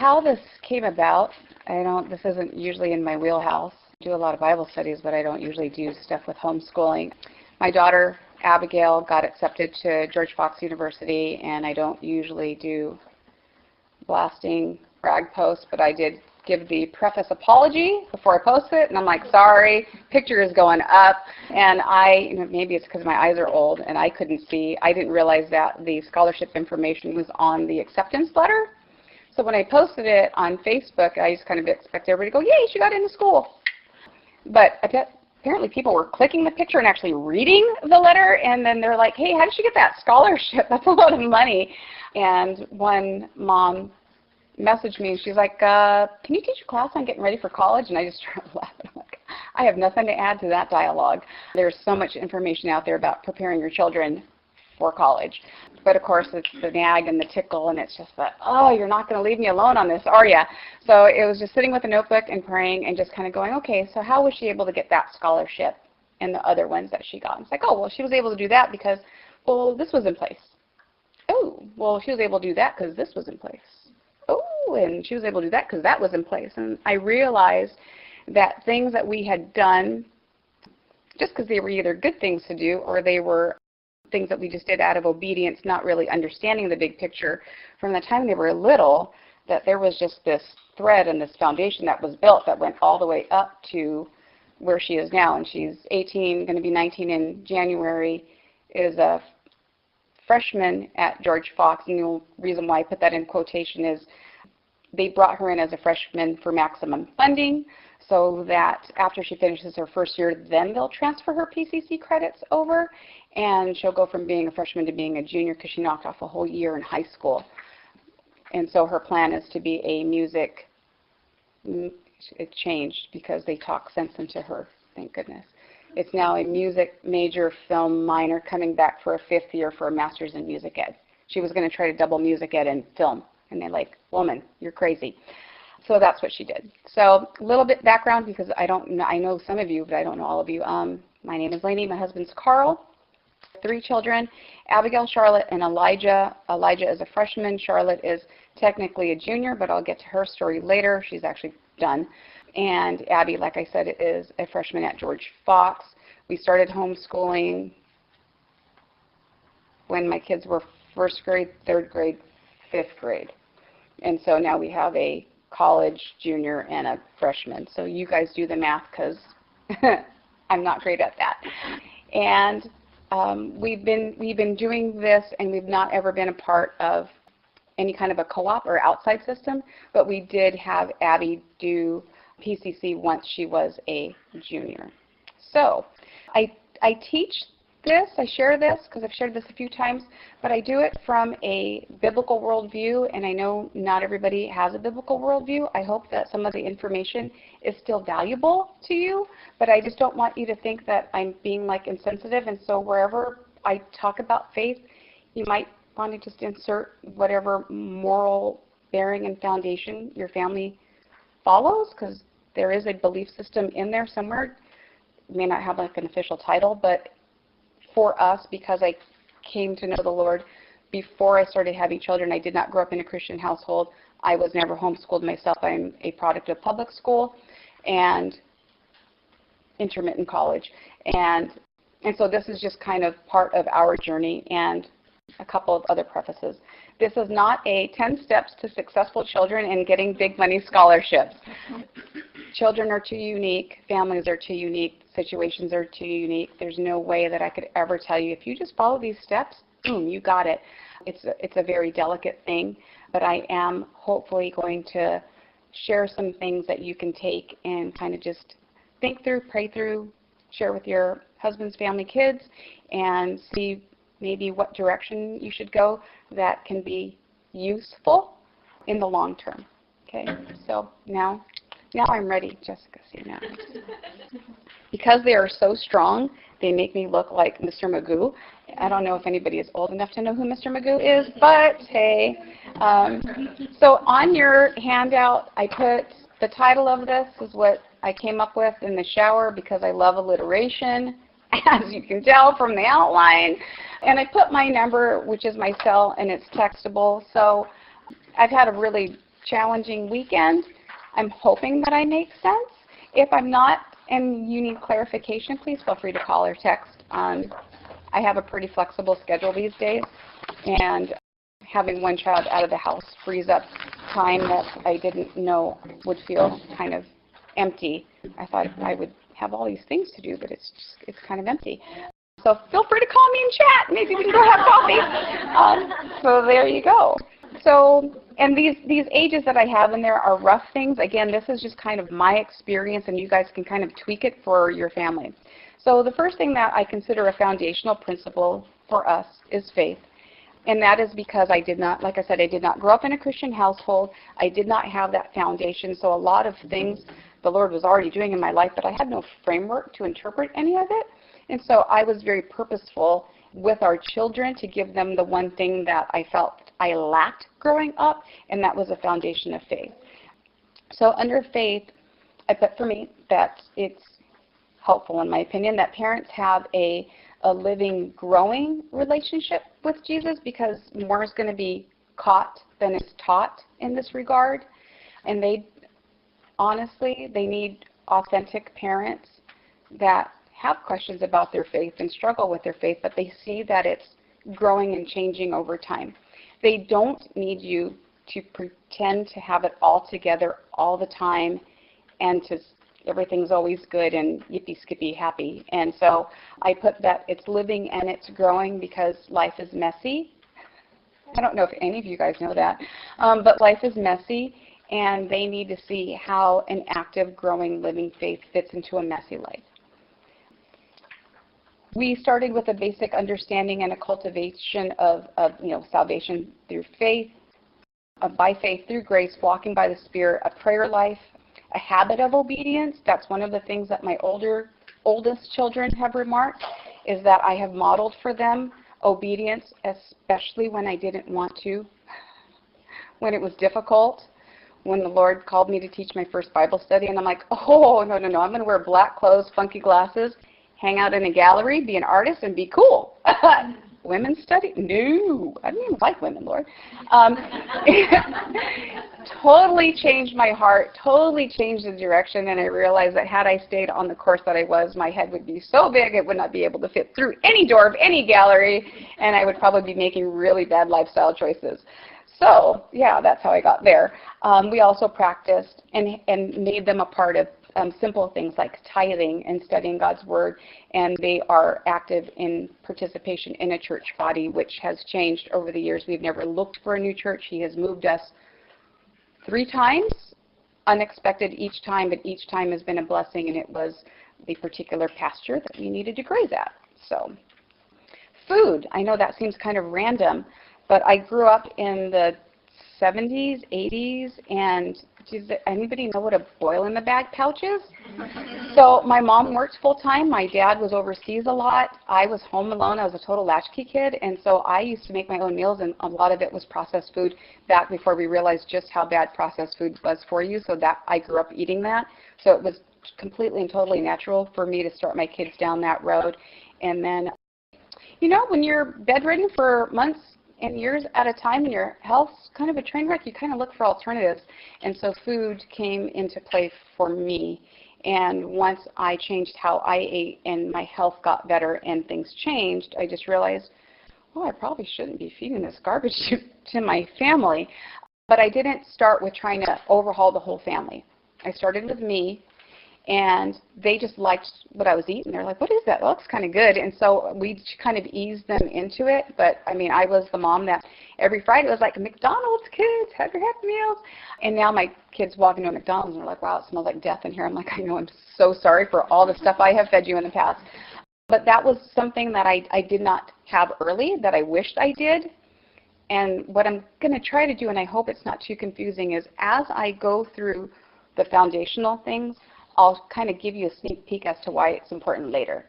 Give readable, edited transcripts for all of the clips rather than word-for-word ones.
how this came about, this isn't usually in my wheelhouse. I do a lot of Bible studies, but I don't usually do stuff with homeschooling. My daughter, Abigail, got accepted to George Fox University, and I don't usually do blasting brag posts, but I did give the preface apology before I post it, and I'm like, sorry, picture is going up, and maybe it's because my eyes are old and I couldn't see. I didn't realize that the scholarship information was on the acceptance letter. So when I posted it on Facebook, I just kind of expect everybody to go, yay, she got into school. But apparently people were clicking the picture and actually reading the letter, and then they're like, hey, how did she get that scholarship? That's a lot of money. And one mom messaged me, and she's like, can you teach a class on getting ready for college? And I just started laughing. I'm like, I have nothing to add to that dialogue. There's so much information out there about preparing your children for college. But of course, it's the nag and the tickle, and it's just that, oh, you're not going to leave me alone on this, are you? So it was just sitting with a notebook and praying and just kind of going, okay, so how was she able to get that scholarship and the other ones that she got? And it's like, oh, well, she was able to do that because, well, this was in place. Oh, well, she was able to do that because this was in place. Oh, and she was able to do that because that was in place. And I realized that things that we had done, just because they were either good things to do or they were things that we just did out of obedience, not really understanding the big picture, from the time they were little, that there was just this thread and this foundation that was built that went all the way up to where she is now. And she's 18, going to be 19 in January, is a freshman at George Fox. And the reason why I put that in quotation is they brought her in as a freshman for maximum funding, so that after she finishes her first year, then they'll transfer her PCC credits over, and she'll go from being a freshman to being a junior because she knocked off a whole year in high school. And so her plan is to be a music, it changed because they talked sense into her, thank goodness. It's now a music major, film minor, coming back for a 5th year for a master's in music ed. She was going to try to double music ed and film, and they're like, woman, you're crazy. So that's what she did. So a little bit background, because I know some of you, but I don't know all of you. My name is Lainey. My husband's Carl. 3 children, Abigail, Charlotte, and Elijah. Elijah is a freshman. Charlotte is technically a junior, but I'll get to her story later. She's actually done. And Abby, like I said, is a freshman at George Fox. We started homeschooling when my kids were 1st grade, 3rd grade, 5th grade. And so now we have a college junior and a freshman. So you guys do the math, because I'm not great at that. And we've been doing this, and we've not ever been a part of any kind of a co-op or outside system, but we did have Abby do PCC once she was a junior. So I teach this, I share this, because I've shared this a few times, but I do it from a biblical worldview, and I know not everybody has a biblical worldview. I hope that some of the information is still valuable to you, but I just don't want you to think that I'm being like insensitive, and so wherever I talk about faith, you might want to just insert whatever moral bearing and foundation your family follows, because there is a belief system in there somewhere. It may not have like an official title, but for us, because I came to know the Lord before I started having children, I did not grow up in a Christian household. I was never homeschooled myself. I'm a product of public school and intermittent college. And so this is just kind of part of our journey, and a couple of other prefaces. This is not a 10 steps to successful children and getting big money scholarships. Children are too unique, families are too unique, situations are too unique. There's no way that I could ever tell you, if you just follow these steps, boom, you got it. It's a very delicate thing, but I am hopefully going to share some things that you can take and kind of just think through, pray through, share with your husband's family, kids, and see maybe what direction you should go that can be useful in the long term. Okay, so now I'm ready, Jessica. See now. Because they are so strong, they make me look like Mr. Magoo. I don't know if anybody is old enough to know who Mr. Magoo is, but hey. So on your handout, I put the title of this is what I came up with in the shower, because I love alliteration, as you can tell from the outline. And I put my number, which is my cell, and it's textable. So I've had a really challenging weekend. I'm hoping that I make sense. If I'm not and you need clarification, please feel free to call or text. I have a pretty flexible schedule these days, and having one child out of the house frees up time that I didn't know would feel kind of empty. I thought I would have all these things to do, but it's kind of empty. So feel free to call me and chat. Maybe we can go have coffee. So there you go. So, and these ages that I have in there are rough things. Again, this is just kind of my experience, and you guys can kind of tweak it for your family. So the first thing that I consider a foundational principle for us is faith. And that is because I did not, like I said, I did not grow up in a Christian household. I did not have that foundation. So a lot of things the Lord was already doing in my life, but I had no framework to interpret any of it. And so I was very purposeful with our children to give them the one thing that I felt I lacked growing up, and that was a foundation of faith. So under faith, I put for me that it's helpful, in my opinion, that parents have a living, growing relationship with Jesus, because more is going to be caught than is taught in this regard. And they, honestly, they need authentic parents that have questions about their faith and struggle with their faith, but they see that it's growing and changing over time. They don't need you to pretend to have it all together all the time and to everything's always good and yippee skippy happy. And so I put that it's living and it's growing, because life is messy. I don't know if any of you guys know that, but life is messy, and they need to see how an active, growing, living faith fits into a messy life. We started with a basic understanding and a cultivation of salvation through faith, by faith through grace, walking by the Spirit, a prayer life, a habit of obedience. That's one of the things that my oldest children have remarked, is that I have modeled for them obedience, especially when I didn't want to, when it was difficult, when the Lord called me to teach my first Bible study, and I'm like, oh, no, I'm going to wear black clothes, funky glasses, hang out in a gallery, be an artist, and be cool. Women's study? No, I didn't even like women, Lord. Totally changed my heart, totally changed the direction, and I realized that had I stayed on the course that I was, my head would be so big it would not be able to fit through any door of any gallery, and I would probably be making really bad lifestyle choices. So, yeah, that's how I got there. We also practiced and made them a part of simple things like tithing and studying God's Word, and they are active in participation in a church body, which has changed over the years. We've never looked for a new church. He has moved us 3 times, unexpected each time, but each time has been a blessing, and it was the particular pasture that we needed to graze at. So, food, I know that seems kind of random, but I grew up in the 70s, 80s, and does anybody know what a boil-in-the-bag pouch is? So my mom worked full-time. My dad was overseas a lot. I was home alone. I was a total latchkey kid, and so I used to make my own meals, and a lot of it was processed food back before we realized just how bad processed food was for you, so that I grew up eating that. So it was completely and totally natural for me to start my kids down that road. And then, when you're bedridden for months and years at a time and your health's kind of a train wreck, you kind of look for alternatives. And so food came into play for me. And once I changed how I ate and my health got better and things changed, I just realized, oh, I probably shouldn't be feeding this garbage to my family. But I didn't start with trying to overhaul the whole family. I started with me, and they just liked what I was eating. They're like, what is that? That looks kind of good. And so we kind of eased them into it. But, I was the mom that every Friday was like, McDonald's, kids, have your Happy Meals. And now my kids walk into a McDonald's and they're like, wow, it smells like death in here. I'm like, I know, I'm so sorry for all the stuff I have fed you in the past. But that was something that I did not have early that I wished I did. And what I'm going to try to do, and I hope it's not too confusing, is as I go through the foundational things, I'll kind of give you a sneak peek as to why it's important later.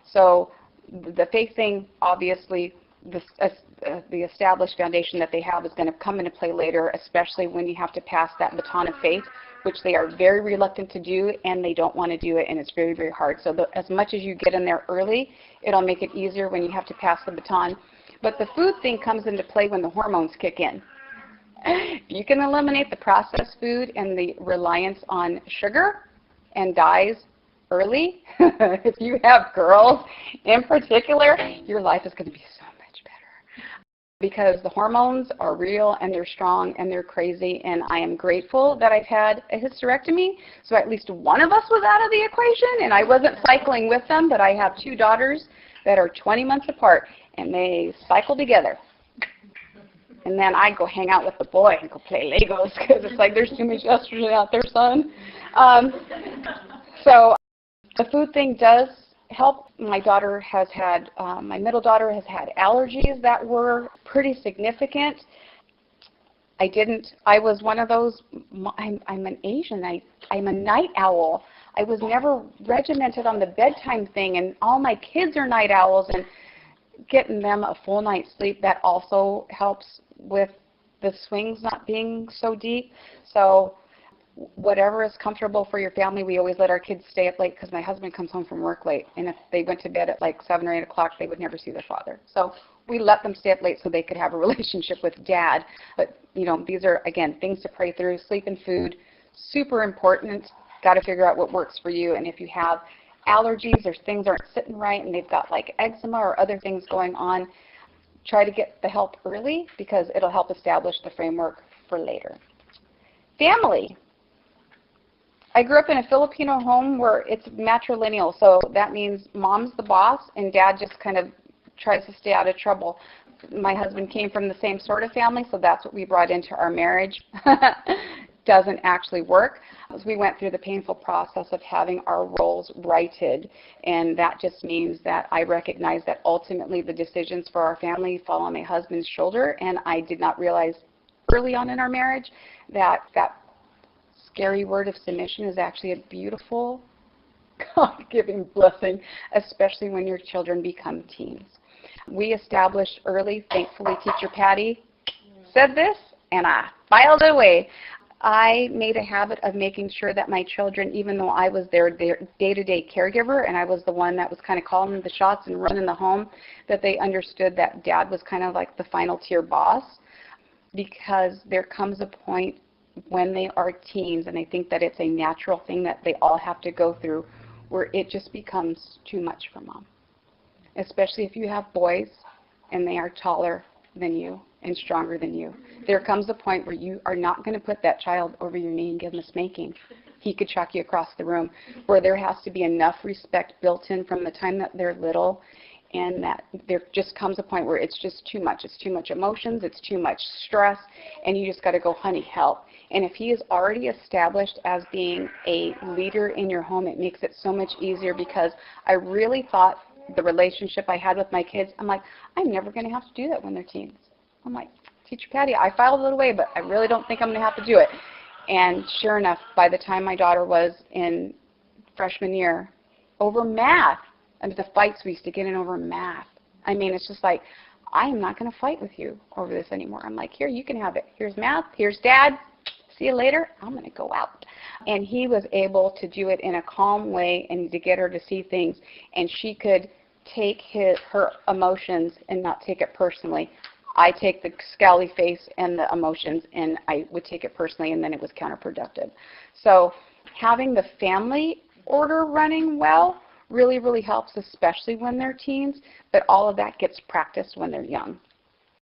So the faith thing, obviously, the established foundation that they have is going to come into play later, especially when you have to pass that baton of faith, which they are very reluctant to do, and they don't want to do it, and it's very, very hard. So as much as you get in there early, it'll make it easier when you have to pass the baton. But the food thing comes into play when the hormones kick in. If you can eliminate the processed food and the reliance on sugar and dyes early, if you have girls in particular, your life is going to be so much better. Because the hormones are real and they're strong and they're crazy, and I am grateful that I've had a hysterectomy, so at least one of us was out of the equation and I wasn't cycling with them. But I have 2 daughters that are 20 months apart and they cycle together. And then I go hang out with the boy and go play Legos because it's like there's too much estrogen out there, son. So the food thing does help. My daughter has had, my middle daughter has had allergies that were pretty significant. I was one of those, I'm an Asian, I'm a night owl. I was never regimented on the bedtime thing, and all my kids are night owls, and getting them a full night's sleep, that also helps with the swings not being so deep. So whatever is comfortable for your family. We always let our kids stay up late because my husband comes home from work late, and if they went to bed at like 7 or 8 o'clock, they would never see their father. So we let them stay up late so they could have a relationship with Dad. But you know, these are, again, things to pray through. Sleep and food, super important. Got to figure out what works for you. And if you have allergies or things aren't sitting right and they've got like eczema or other things going on, try to get the help early because it'll help establish the framework for later. Family. I grew up in a Filipino home where it's matrilineal, so that means mom's the boss and dad just kind of tries to stay out of trouble. My husband came from the same sort of family, so that's what we brought into our marriage. Doesn't actually work. As we went through the painful process of having our roles righted, and that just means that I recognize that ultimately the decisions for our family fall on my husband's shoulder, and I did not realize early on in our marriage that that scary word of submission is actually a beautiful, God-giving blessing, especially when your children become teens. We established early, thankfully Teacher Patty said this, and I filed it away. I made a habit of making sure that my children, even though I was their day-to-day caregiver and I was the one that was kind of calling the shots and running the home, that they understood that Dad was kind of like the final tier boss, because there comes a point when they are teens, and I think that it's a natural thing that they all have to go through, where it just becomes too much for mom. Especially if you have boys and they are taller than you and stronger than you. There comes a point where you are not going to put that child over your knee and give him a spanking. He could chuck you across the room, where there has to be enough respect built in from the time that they're little, and that there just comes a point where it's just too much. It's too much emotions, it's too much stress, and you just got to go, honey, help. And if he is already established as being a leader in your home, it makes it so much easier, because I really thought the relationship I had with my kids, I'm like, I'm never going to have to do that when they're teens. I'm like, Teacher Patty, I filed it away, but I really don't think I'm going to have to do it. And sure enough, by the time my daughter was in freshman year, over math, I mean, the fights we used to get in over math. I mean, it's just like, I am not going to fight with you over this anymore. I'm like, here, you can have it. Here's math. Here's Dad. See you later. I'm going to go out. And he was able to do it in a calm way and to get her to see things. And she could take her emotions and not take it personally. I take the scowly face and the emotions, and I would take it personally, and then it was counterproductive. So having the family order running well really, really helps, especially when they're teens, but all of that gets practiced when they're young.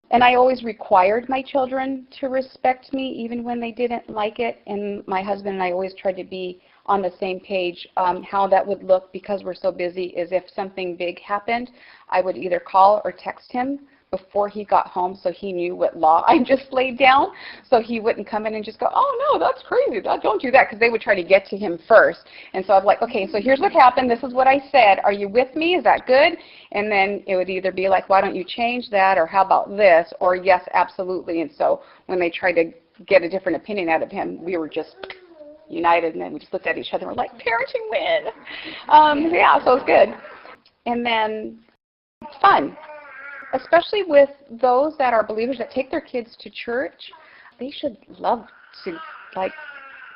And I always required my children to respect me, even when they didn't like it, and my husband and I always tried to be on the same page. How that would look, because we're so busy, is if something big happened, I would either call or text him before he got home, so he knew what law I just laid down, so he wouldn't come in and just go, oh no, that's crazy, don't do that, because they would try to get to him first. And so I'm like, okay, so here's what happened, this is what I said, are you with me, is that good? And then it would either be like, why don't you change that, or how about this, or yes, absolutely. And so when they tried to get a different opinion out of him, we were just united, and then we just looked at each other and we're like, parenting win. Yeah, so it's good. And then fun. Especially with those that are believers that take their kids to church, they should love to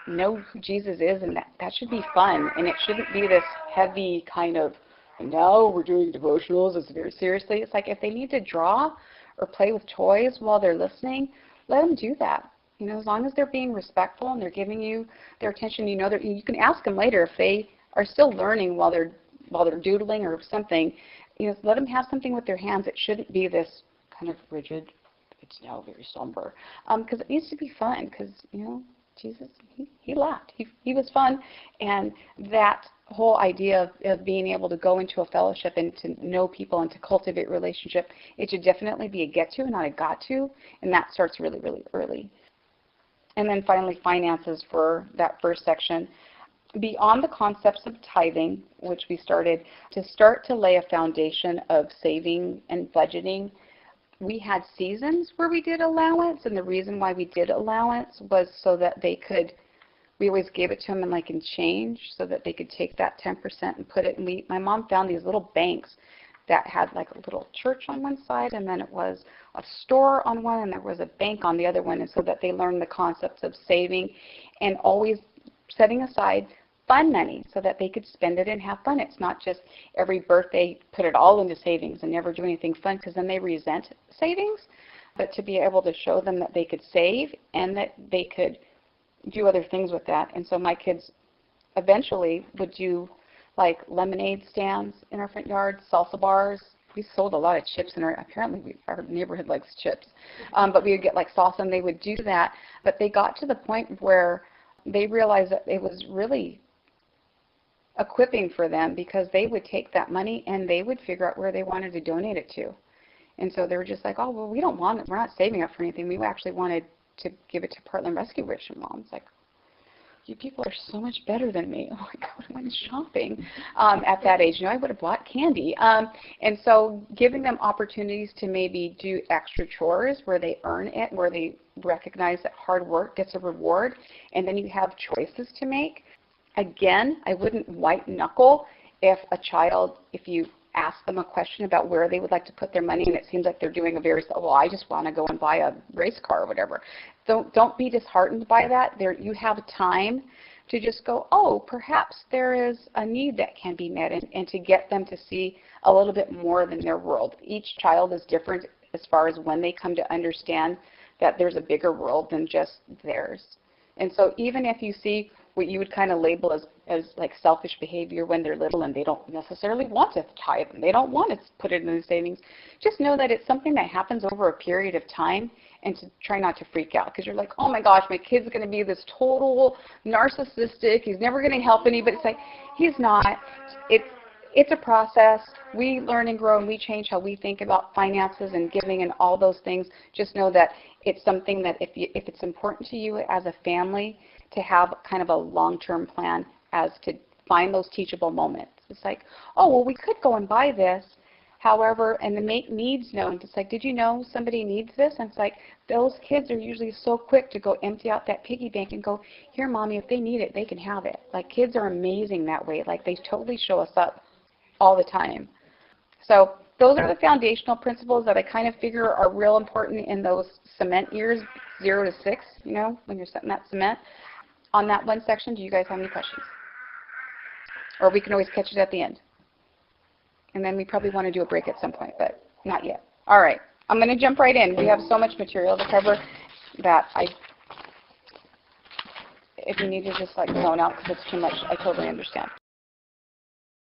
know who Jesus is, and that should be fun, and it shouldn't be this heavy kind of, no, we're doing devotionals, it's very seriously. It's like if they need to draw or play with toys while they're listening, let them do that. You know, as long as they're being respectful and they're giving you their attention, you know that you can ask them later if they are still learning while they're doodling or something. You know, let them have something with their hands. It shouldn't be this kind of rigid. It's now very somber, because it needs to be fun. Because you know, Jesus, he laughed. He was fun, and that whole idea of being able to go into a fellowship and to know people and to cultivate relationship, it should definitely be a get to, not a got to, and that starts really, really early. And then finally, finances for that first section. Beyond the concepts of tithing, which we started, to start to lay a foundation of saving and budgeting, we had seasons where we did allowance, and the reason why we did allowance was so that they could, we always gave it to them in change so that they could take that 10% and put it, and my mom found these little banks that had like a little church on one side, and then it was a store on one, and there was a bank on the other one, and so that they learned the concepts of saving and always setting aside fun money so that they could spend it and have fun. It's not just every birthday put it all into savings and never do anything fun, because then they resent savings, but to be able to show them that they could save and that they could do other things with that. And so my kids eventually would do like lemonade stands in our front yard, salsa bars. We sold a lot of chips in our neighborhood likes chips. But we would get like salsa, and they would do that. But they got to the point where they realized that it was really equipping for them, because they would take that money and they would figure out where they wanted to donate it to. And so they were just like, oh, well, we don't want it. We're not saving up for anything. We actually wanted to give it to Parkland Rescue Rich. And Mom's like, you people are so much better than me. Oh my God, I went shopping at that age. You know, I would have bought candy. And so giving them opportunities to maybe do extra chores where they earn it, where they recognize that hard work gets a reward, and then you have choices to make. Again, I wouldn't white knuckle if a child, if you ask them a question about where they would like to put their money and it seems like they're doing a very, well, I just want to go and buy a race car or whatever. Don't be disheartened by that. You have time to just go, oh, perhaps there is a need that can be met, and to get them to see a little bit more than their world. Each child is different as far as when they come to understand that there's a bigger world than just theirs. And so even if you see what you would kind of label as like selfish behavior when they're little and they don't necessarily want to tithe and they don't want to put it in the savings, just know that it's something that happens over a period of time, and to try not to freak out, because you're like, oh my gosh, my kid's going to be this total narcissistic, he's never going to help anybody. It's like, he's not. It's a process. We learn and grow, and we change how we think about finances and giving and all those things. Just know that it's something that if it's important to you as a family to have kind of a long-term plan as to find those teachable moments. It's like, oh, well, we could go and buy this. However, and to make needs known. It's like, did you know somebody needs this? And it's like, those kids are usually so quick to go empty out that piggy bank and go, here, Mommy, if they need it, they can have it. Like, kids are amazing that way. Like, they totally show us up all the time. So those are the foundational principles that I kind of figure are real important in those cement years, 0 to 6, you know, when you're setting that cement. On that one section, do you guys have any questions? Or we can always catch it at the end. And then we probably want to do a break at some point, but not yet. All right, I'm going to jump right in. We have so much material to cover that if you need to just like zone out because it's too much, I totally understand.